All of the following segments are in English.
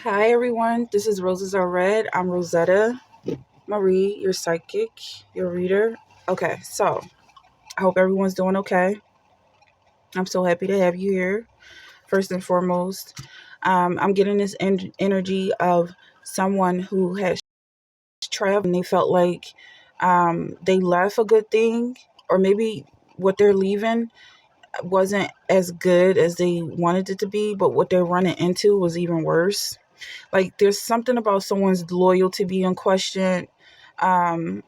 Hi everyone, this is Roses Are Red. I'm Rosetta Marie, your psychic, your reader. Okay, so I hope everyone's doing okay. I'm so happy to have you here. First and foremost, I'm getting this energy of someone who has traveled and they felt like they left a good thing, or maybe what they're leaving wasn't as good as they wanted it to be, but what they're running into was even worse. Like there's something about someone's loyalty being questioned, um,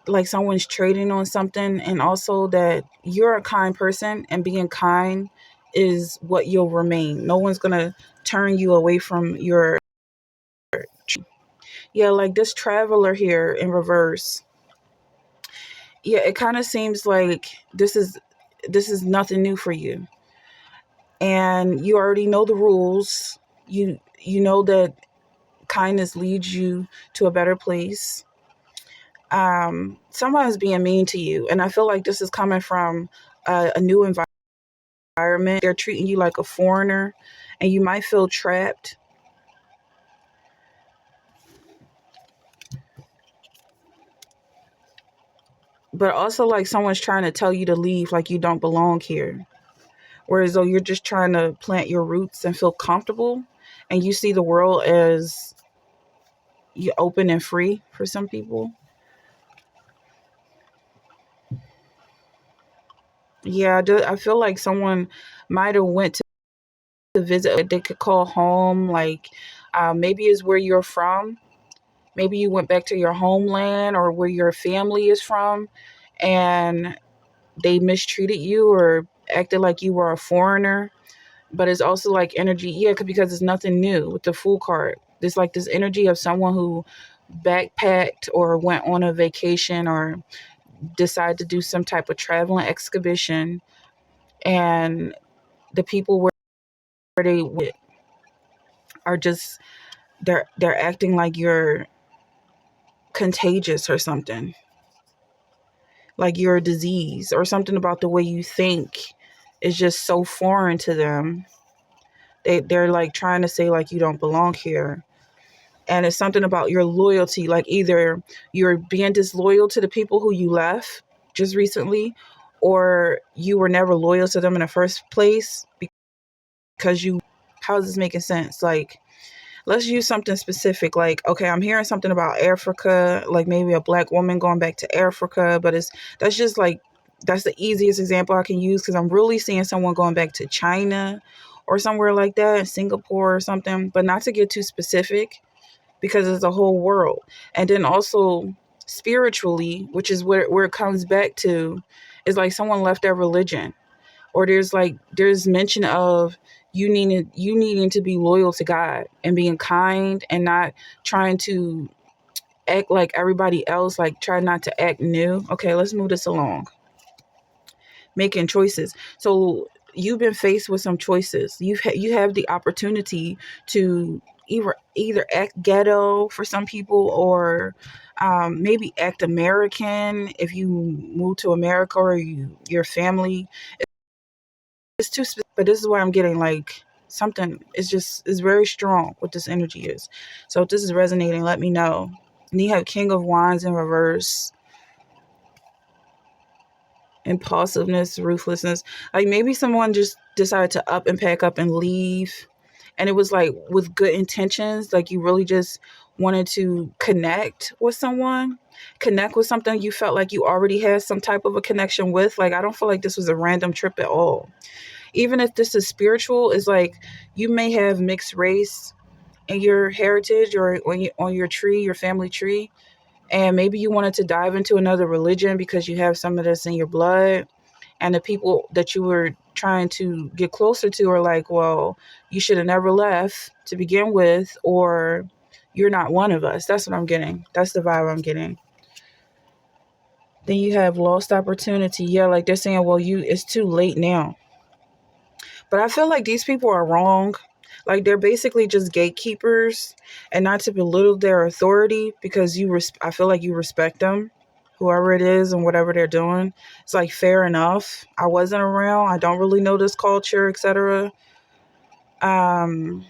like someone's trading on something, and also that you're a kind person and being kind is what you'll remain. No one's gonna turn you away from your yeah, like this traveler here in reverse. Yeah, it kind of seems like this is nothing new for you. And you already know the rules. You know that kindness leads you to a better place. Someone's being mean to you, and I feel like this is coming from a new environment. They're treating you like a foreigner, and you might feel trapped. But also, like someone's trying to tell you to leave, like you don't belong here. Whereas though you're just trying to plant your roots and feel comfortable, and you see the world as you open and free for some people. Yeah, I feel like someone might have went to visit. They could call home, like maybe is where you're from. Maybe you went back to your homeland or where your family is from, and they mistreated you or acted like you were a foreigner. But it's also like energy, yeah, because it's nothing new with the Fool card. There's like this energy of someone who backpacked or went on a vacation or decided to do some type of traveling expedition, and the people where they went are just they're acting like you're contagious or something, like you're a disease or something about the way you think is just so foreign to them. They're like trying to say like you don't belong here. And it's something about your loyalty, like either you're being disloyal to the people who you left just recently, or you were never loyal to them in the first place because you how's this making sense? Like let's use something specific. Like, okay, I'm hearing something about Africa, like maybe a black woman going back to Africa, but that's just like that's the easiest example I can use because I'm really seeing someone going back to China or somewhere like that, Singapore or something. But not to get too specific because it's a whole world. And then also spiritually, which is where it comes back to, is like someone left their religion, or there's mention of you needing to be loyal to God and being kind and not trying to act like everybody else, like try not to act new. Okay, let's move this along. Making choices. So you've been faced with some choices. You have the opportunity to either act ghetto for some people, or maybe act American if you move to America, or your family. It's too specific, but this is where I'm getting like something is very strong what this energy is. So if this is resonating, let me know. And you have King of Wands in reverse, impulsiveness, ruthlessness. Like maybe someone just decided to up and pack up and leave. And it was like with good intentions, like you really just wanted to connect with something you felt like you already had some type of a connection with. Like I don't feel like this was a random trip at all. Even if this is spiritual, is like you may have mixed race in your heritage or on your tree, your family tree, and maybe you wanted to dive into another religion because you have some of this in your blood, and the people that you were trying to get closer to are like, well, you should have never left to begin with, or you're not one of us. That's what I'm getting. That's the vibe I'm getting. Then you have lost opportunity. Yeah, like they're saying, well, it's too late now. But I feel like these people are wrong. Like they're basically just gatekeepers, and not to belittle their authority because I feel like you respect them, whoever it is and whatever they're doing. It's like fair enough. I wasn't around. I don't really know this culture, etc. Um,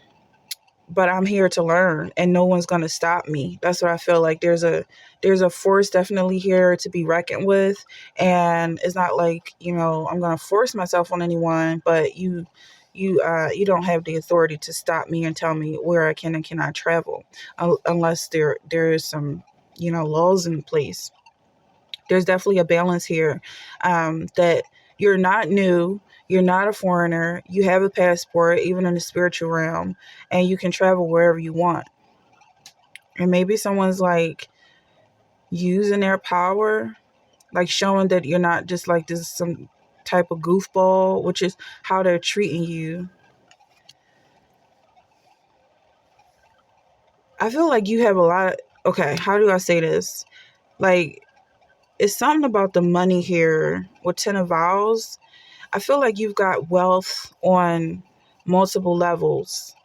but I'm here to learn and no one's going to stop me. That's what I feel like. There's a force definitely here to be reckoned with, and it's not like, I'm going to force myself on anyone, but you don't have the authority to stop me and tell me where I can and cannot travel, unless there is some, laws in place. There's definitely a balance here, that you're not new, you're not a foreigner, you have a passport, even in the spiritual realm, and you can travel wherever you want. And maybe someone's like using their power, like showing that you're not just like this some type of goofball, which is how they're treating you. I feel like you have a lot of, okay, how do I say this? Like, it's something about the money here with Ten of Vows. I feel like you've got wealth on multiple levels.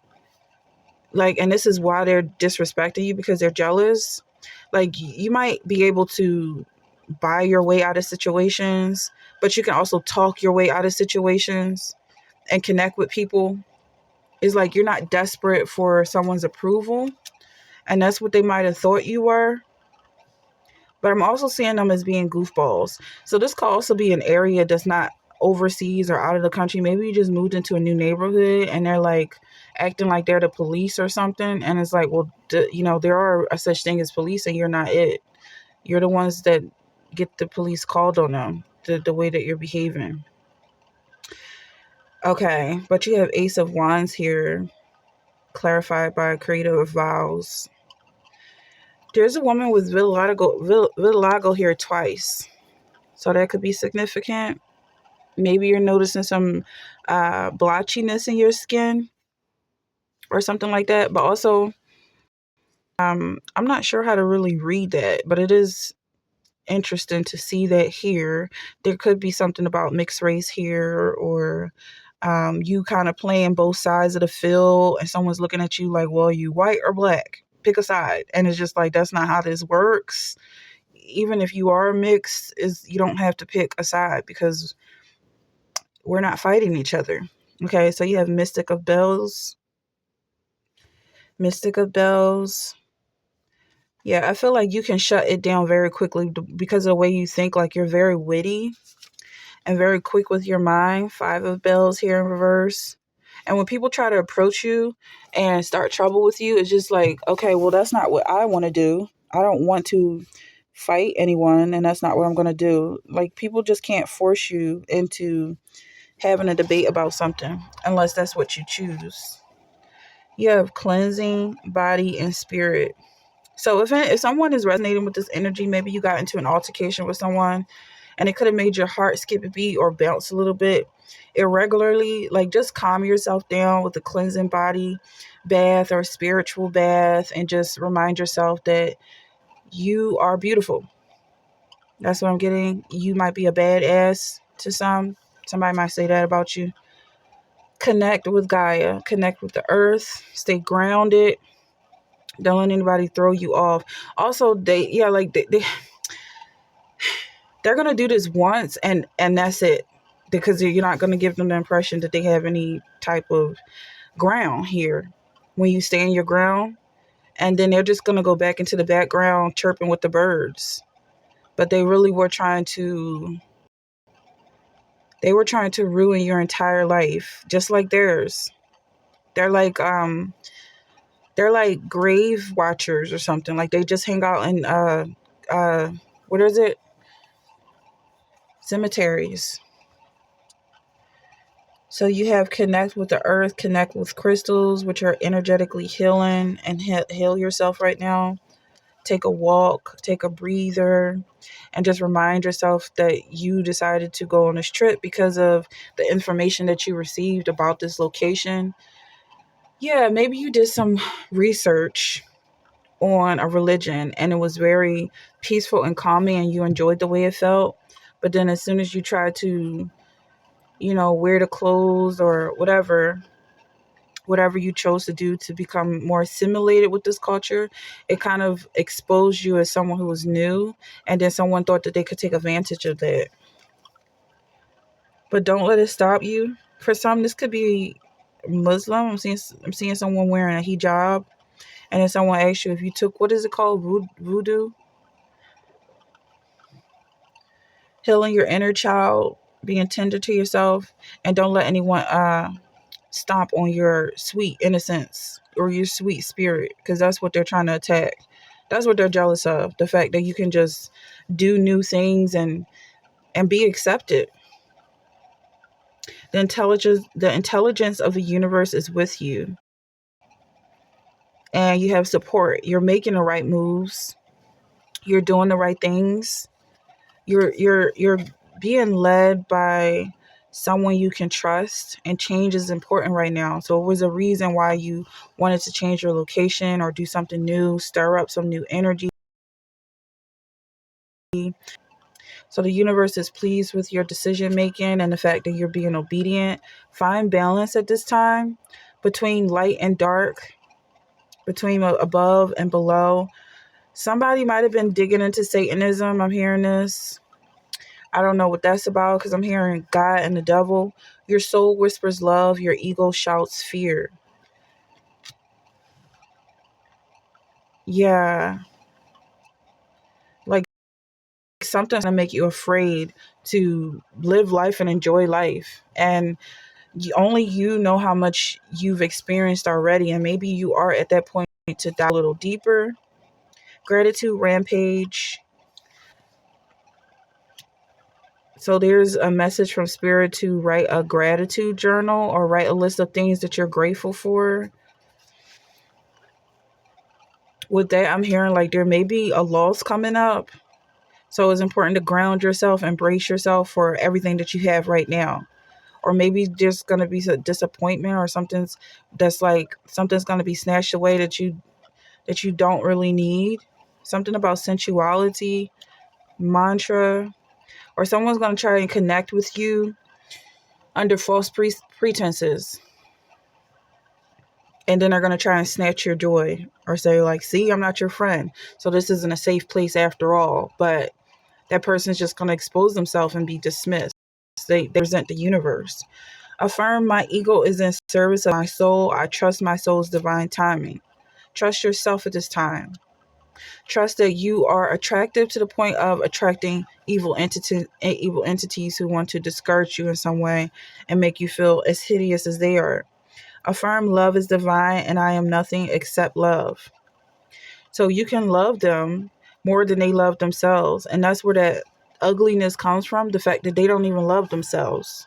Like, and this is why they're disrespecting you, because they're jealous. Like, you might be able to buy your way out of situations, but you can also talk your way out of situations and connect with people. It's like you're not desperate for someone's approval, and that's what they might have thought you were. But I'm also seeing them as being goofballs. So this could also be an area that's not overseas or out of the country. Maybe you just moved into a new neighborhood and they're like acting like they're the police or something. And it's like, well, there are a such thing as police and you're not it. You're the ones that get the police called on them, the way that you're behaving. Okay, but you have Ace of Wands here, clarified by Creator of Vows. There's a woman with vitiligo here twice. So that could be significant. Maybe you're noticing some blotchiness in your skin or something like that. But also, I'm not sure how to really read that, but it is interesting to see that here. There could be something about mixed race here, or you kind of playing both sides of the field and someone's looking at you like, well, you white or black? Pick a side. And it's just like, that's not how this works. Even if you are mixed, you don't have to pick a side, because we're not fighting each other. Okay, so you have Mystic of Bells. Mystic of Bells. Yeah, I feel like you can shut it down very quickly because of the way you think. Like, you're very witty and very quick with your mind. Five of Bells here in reverse. And when people try to approach you and start trouble with you, it's just like, okay, well, that's not what I want to do. I don't want to fight anyone, and that's not what I'm going to do. Like, people just can't force you into having a debate about something unless that's what you choose. You have cleansing body and spirit. So if someone is resonating with this energy, maybe you got into an altercation with someone and it could have made your heart skip a beat or bounce a little bit irregularly, like, just calm yourself down with a cleansing body bath or spiritual bath and just remind yourself that you are beautiful. That's what I'm getting. You might be a badass to some. Somebody might say that about you. Connect with Gaia, connect with the earth, stay grounded. Don't let anybody throw you off. Also, they're gonna do this once and that's it, because you're not gonna give them the impression that they have any type of ground here. When you stay in your ground, and then they're just gonna go back into the background chirping with the birds. But they were trying to ruin your entire life, just like theirs. They're like grave watchers or something. Like, they just hang out in what is it? Cemeteries. So you have connect with the earth, connect with crystals, which are energetically healing, and heal yourself right now. Take a walk, take a breather, and just remind yourself that you decided to go on this trip because of the information that you received about this location. Yeah, maybe you did some research on a religion and it was very peaceful and calming and you enjoyed the way it felt. But then as soon as you try to, wear the clothes or whatever you chose to do to become more assimilated with this culture, it kind of exposed you as someone who was new, and then someone thought that they could take advantage of that. But don't let it stop you. For some, this could be Muslim. I'm seeing someone wearing a hijab, and then someone asks you if you took, what is it called, voodoo, healing your inner child, being tender to yourself, and don't let anyone stomp on your sweet innocence or your sweet spirit, because that's what they're trying to attack. That's what they're jealous of, the fact that you can just do new things and be accepted. The intelligence of the universe is with you, and you have support. You're making the right moves. You're doing the right things. You're being led by someone you can trust, and change is important right now. So it was a reason why you wanted to change your location or do something new, stir up some new energy. So the universe is pleased with your decision making and the fact that you're being obedient. Find balance at this time between light and dark, between above and below. Somebody might have been digging into Satanism. I'm hearing this. I don't know what that's about, because I'm hearing God and the devil. Your soul whispers love, your ego shouts fear. Yeah, like something's gonna make you afraid to live life and enjoy life. And only you know how much you've experienced already, and maybe you are at that point to dive a little deeper. Gratitude rampage. So there's a message from spirit to write a gratitude journal or write a list of things that you're grateful for. With that, I'm hearing like there may be a loss coming up. So it's important to ground yourself, embrace yourself for everything that you have right now. Or maybe there's going to be a disappointment, or something's going to be snatched away that you don't really need. Something about sensuality, mantra, or someone's going to try and connect with you under false pretenses. And then they're going to try and snatch your joy, or say like, see, I'm not your friend. So this isn't a safe place after all. But that person's just going to expose themselves and be dismissed. They represent the universe. Affirm, my ego is in service of my soul. I trust my soul's divine timing. Trust yourself at this time. Trust that you are attractive to the point of attracting evil entities who want to discourage you in some way and make you feel as hideous as they are. Affirm, love is divine and I am nothing except love. So you can love them more than they love themselves. And that's where that ugliness comes from, the fact that they don't even love themselves.